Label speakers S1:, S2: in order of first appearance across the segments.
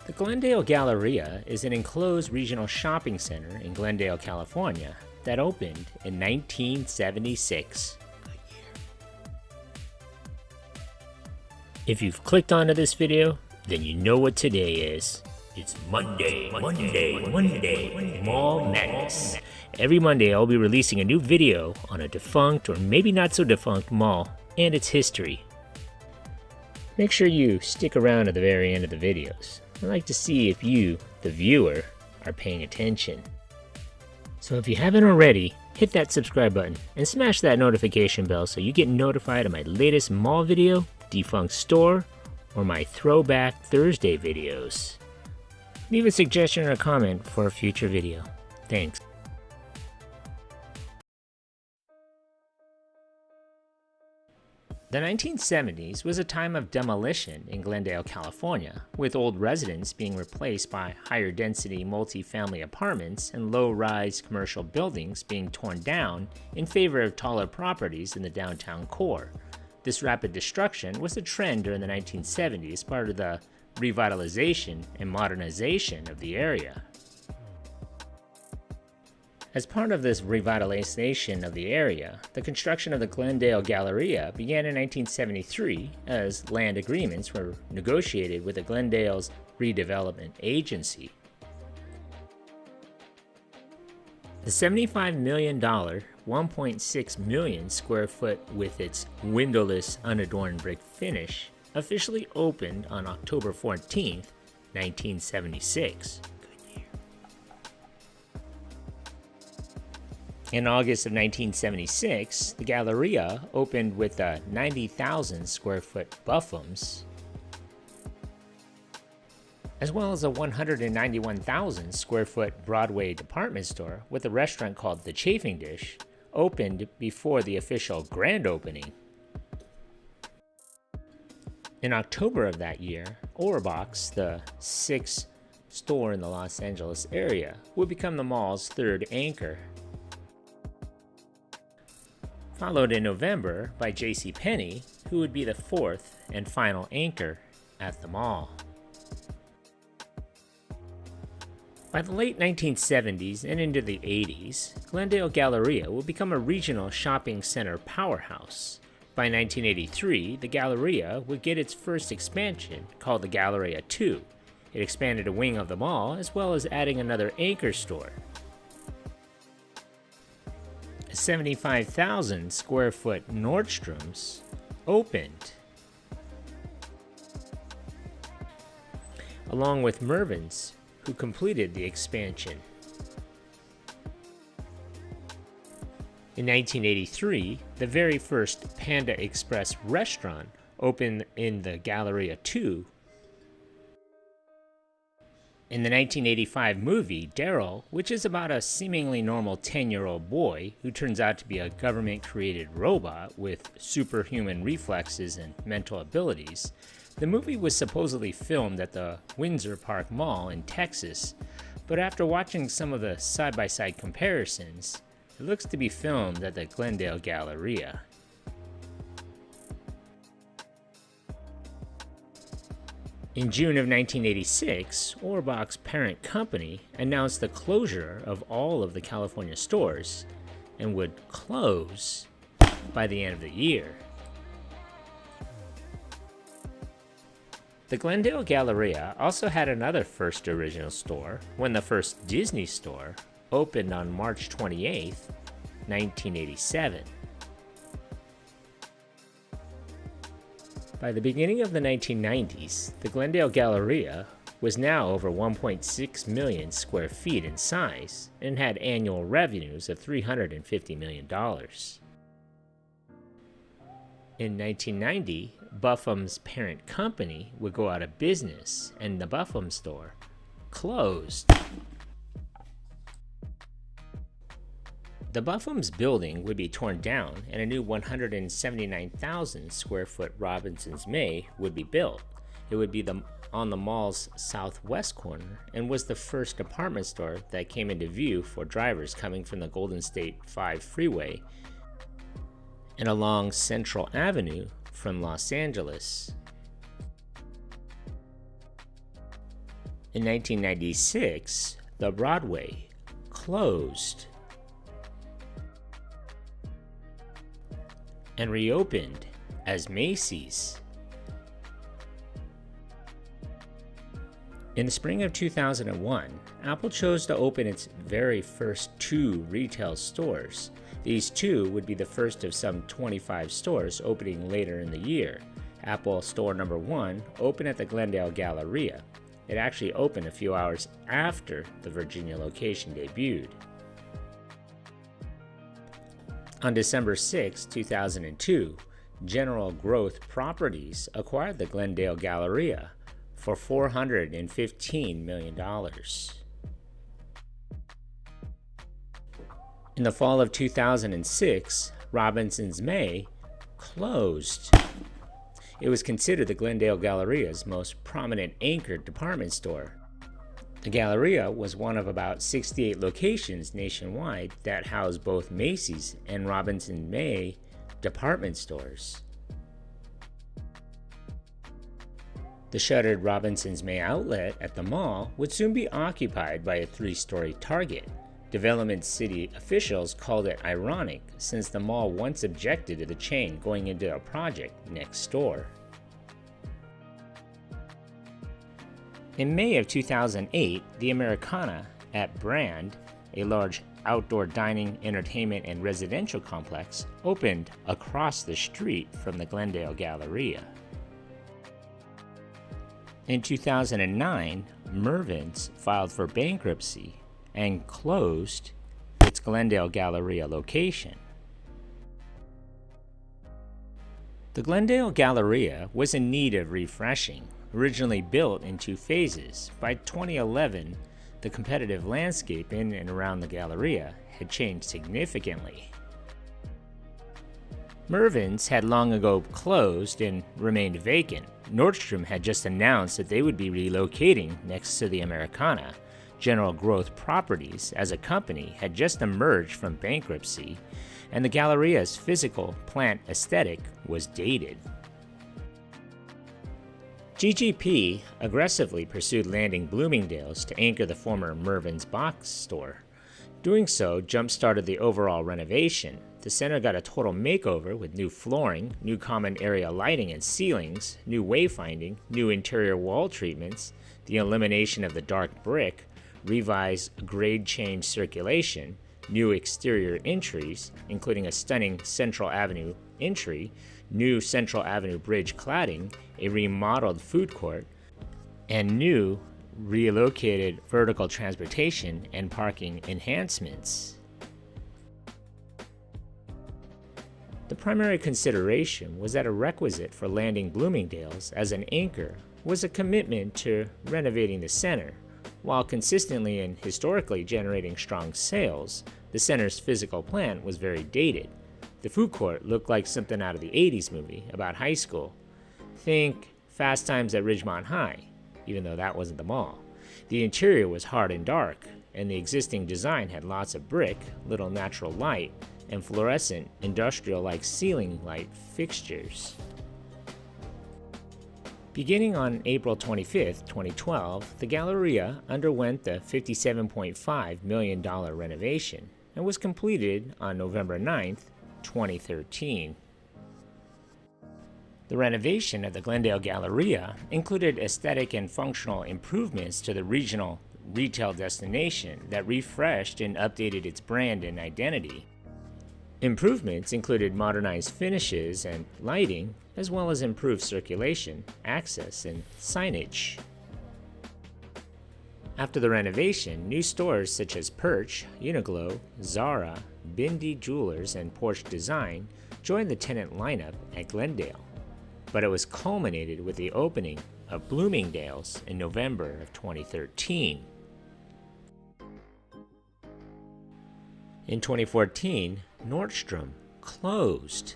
S1: The Glendale Galleria is an enclosed regional shopping center in Glendale, California that opened in 1976. If you've clicked onto this video, then you know what today is. It's Monday, Mall Madness. Every Monday I'll be releasing a new video on a defunct or maybe not so defunct mall and its history. Make sure you stick around to the very end of the videos. I like to see if you, the viewer, are paying attention. So if you haven't already, hit that subscribe button and smash that notification bell so you get notified of my latest mall video, defunct store, or my Throwback Thursday videos. Leave a suggestion or a comment for a future video. Thanks. The 1970s was a time of demolition in Glendale, California, with old residents being replaced by higher density multi-family apartments and low-rise commercial buildings being torn down in favor of taller properties in the downtown core. This rapid destruction was a trend during the 1970s, part of the revitalization and modernization of the area. As part of this revitalization of the area, the construction of the Glendale Galleria began in 1973 as land agreements were negotiated with the Glendale's redevelopment agency. The $75 million, 1.6 million square foot with its windowless, unadorned brick finish officially opened on October 14, 1976. In August of 1976, the Galleria opened with a 90,000 square foot Buffums, as well as a 191,000 square foot Broadway department store with a restaurant called The Chafing Dish, opened before the official grand opening. In October of that year, Orbox, the sixth store in the Los Angeles area, would become the mall's third anchor, followed in November by JCPenney, who would be the fourth and final anchor at the mall. By the late 1970s and into the 80s, Glendale Galleria would become a regional shopping center powerhouse. By 1983, the Galleria would get its first expansion, called the Galleria 2. It expanded a wing of the mall, as well as adding another anchor store. 75,000 square foot Nordstrom's opened, along with Mervyn's, who completed the expansion. In 1983, the very first Panda Express restaurant opened in the Galleria 2. In the 1985 movie, Daryl, which is about a seemingly normal 10-year-old boy who turns out to be a government-created robot with superhuman reflexes and mental abilities, the movie was supposedly filmed at the Windsor Park Mall in Texas, but after watching some of the side-by-side comparisons, it looks to be filmed at the Glendale Galleria. In June of 1986, Orbox parent company announced the closure of all of the California stores and would close by the end of the year. The Glendale Galleria also had another first original store when the first Disney store opened on March 28, 1987. By the beginning of the 1990s, the Glendale Galleria was now over 1.6 million square feet in size and had annual revenues of $350 million. In 1990, Buffum's parent company would go out of business and the Buffum store closed. The Buffum's building would be torn down and a new 179,000 square foot Robinson's May would be built. It would be on the mall's southwest corner and was the first department store that came into view for drivers coming from the Golden State 5 freeway and along Central Avenue from Los Angeles. In 1996, the Broadway closed and reopened as Macy's. In the spring of 2001, Apple chose to open its very first 2 retail stores. These 2 would be the first of some 25 stores opening later in the year. Apple Store number 1 opened at the Glendale Galleria. It actually opened a few hours after the Virginia location debuted. On December 6, 2002, General Growth Properties acquired the Glendale Galleria for $415 million. In the fall of 2006, Robinson's May closed. It was considered the Glendale Galleria's most prominent anchored department store. The Galleria was one of about 68 locations nationwide that housed both Macy's and Robinson's May department stores. The shuttered Robinson's May outlet at the mall would soon be occupied by a 3-story Target. Development City officials called it ironic since the mall once objected to the chain going into a project next door. In May of 2008, the Americana at Brand, a large outdoor dining, entertainment, and residential complex, opened across the street from the Glendale Galleria. In 2009, Mervyn's filed for bankruptcy and closed its Glendale Galleria location. The Glendale Galleria was in need of refreshing. Originally built in 2 phases, by 2011, the competitive landscape in and around the Galleria had changed significantly. Mervyn's had long ago closed and remained vacant. Nordstrom had just announced that they would be relocating next to the Americana. General Growth Properties, as a company, had just emerged from bankruptcy, and the Galleria's physical plant aesthetic was dated. GGP aggressively pursued landing Bloomingdale's to anchor the former Mervyn's box store. Doing so jump-started the overall renovation. The center got a total makeover with new flooring, new common area lighting and ceilings, new wayfinding, new interior wall treatments, the elimination of the dark brick, revised grade change circulation, new exterior entries, including a stunning Central Avenue entry, new Central Avenue bridge cladding, a remodeled food court, and new relocated vertical transportation and parking enhancements. The primary consideration was that a requisite for landing Bloomingdale's as an anchor was a commitment to renovating the center. While consistently and historically generating strong sales, the center's physical plan was very dated. The food court looked like something out of the 80s movie about high school. Think Fast Times at Ridgemont High, even though that wasn't the mall. The interior was hard and dark, and the existing design had lots of brick, little natural light, and fluorescent, industrial-like ceiling light fixtures. Beginning on April 25, 2012, the Galleria underwent the $57.5 million renovation and was completed on November 9, 2013. The renovation of the Glendale Galleria included aesthetic and functional improvements to the regional retail destination that refreshed and updated its brand and identity. Improvements included modernized finishes and lighting, as well as improved circulation, access, and signage. After the renovation, new stores such as Perch, Uniqlo, Zara, Bindi Jewelers, and Porsche Design joined the tenant lineup at Glendale, but it was culminated with the opening of Bloomingdale's in November of 2013. In 2014, Nordstrom closed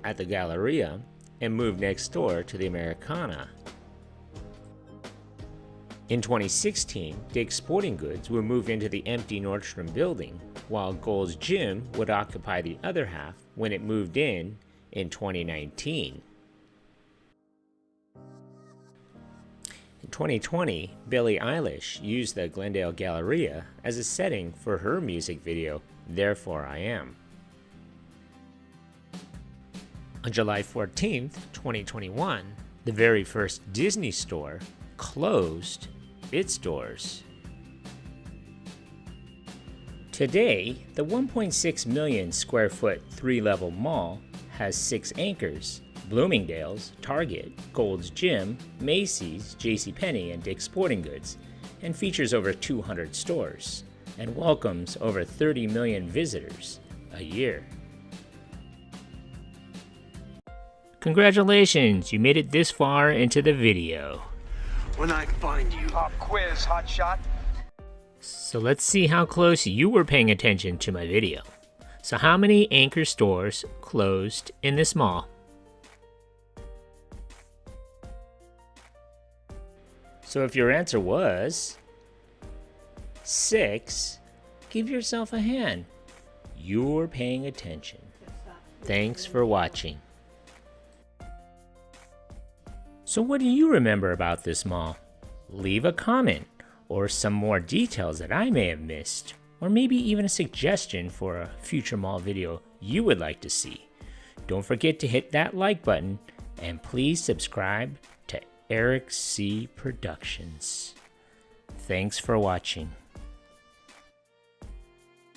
S1: at the Galleria and moved next door to the Americana. In 2016, Dick's Sporting Goods would move into the empty Nordstrom building, while Gold's Gym would occupy the other half when it moved in 2019. In 2020, Billie Eilish used the Glendale Galleria as a setting for her music video, Therefore I Am. On July 14th, 2021, the very first Disney store closed its doors. Today, the 1.6 million square foot 3-level mall has 6 anchors: Bloomingdale's, Target, Gold's Gym, Macy's, JCPenney, and Dick's Sporting Goods, and features over 200 stores, and welcomes over 30 million visitors a year. Congratulations, you made it this far into the video.
S2: When I find you.
S3: Pop quiz, hotshot.
S1: So let's see how close you were paying attention to my video. So how many anchor stores closed in this mall? So if your answer was 6, give yourself a hand. You're paying attention. Thanks for watching. So what do you remember about this mall? Leave a comment or some more details that I may have missed, or maybe even a suggestion for a future mall video you would like to see. Don't forget to hit that like button and please subscribe to Eric C. Productions. Thanks for watching.